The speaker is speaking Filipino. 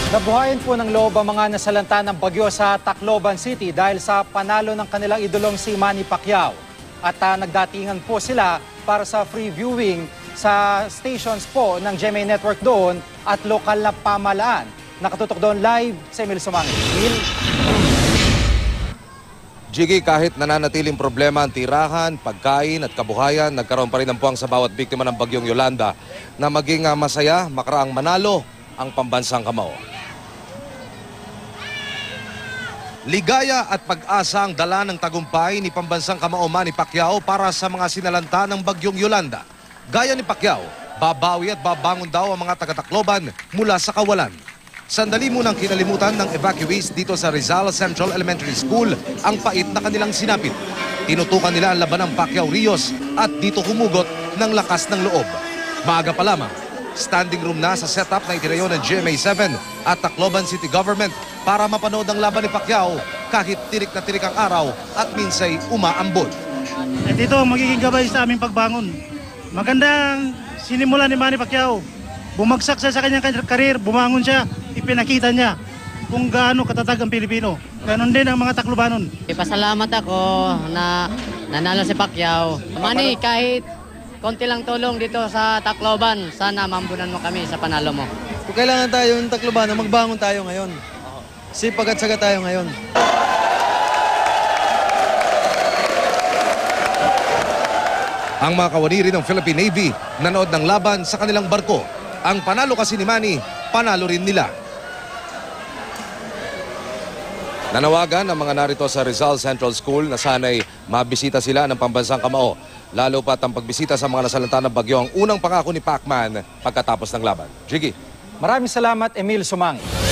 Nabuhayan po ng loob ang mga nasalanta ng bagyo sa Tacloban City dahil sa panalo ng kanilang idolong si Manny Pacquiao. At nagdatingan po sila para sa free viewing sa stations po ng GMA Network doon at lokal na pamalaan. Nakatutok doon live si Emil Sumangit. Emil? Jiggy, kahit nananatiling problema ang tirahan, pagkain at kabuhayan, nagkaroon pa rin ng puwang sa bawat biktima ng bagyong Yolanda na maging masaya, makaraang manalo ang pambansang kamao. Ligaya at pag-asa ang dala ng tagumpay ni pambansang kamao Manny Pacquiao para sa mga sinalanta ng bagyong Yolanda. Gaya ni Pacquiao, babawi at babangon daw ang mga taga-Tacloban mula sa kawalan. Sandali munang kinalimutan ng evacuees dito sa Rizal Central Elementary School ang pait na kanilang sinapit. Tinutukan nila ang laban ng Pacquiao Rios at dito humugot ng lakas ng loob. Maaga pa lamang, standing room na sa setup na itinayo ng GMA7 at Tacloban City Government para mapanood ang laban ni Pacquiao kahit tirik na tirik ang araw at minsay umaambon. At ito ang magiging gabay sa aming pagbangon. Magandang sinimula ni Manny Pacquiao. Bumagsak siya sa kanyang karir, bumangon siya, ipinakita niya kung gaano katatag ang Pilipino. Ganon din ang mga Taclobanon. Pasalamat ako na nanalo si Pacquiao. Manny, kahit konti lang tulong dito sa Tacloban, sana mambunan mo kami sa panalo mo. Kung kailangan tayo ng Tacloban, magbangon tayo ngayon. Sipag at saga tayo ngayon. Ang mga kawani rin ng Philippine Navy nanood ng laban sa kanilang barko. Ang panalo kasi ni Manny, panalo rin nila. Nanawagan ang mga narito sa Rizal Central School na sana'y mabisita sila ng pambansang kamao. Lalo pat ang pagbisita sa mga nasalanta ng bagyo ang unang pangako ni Pacman pagkatapos ng laban. Jiggy. Maraming salamat, Emil Sumangit.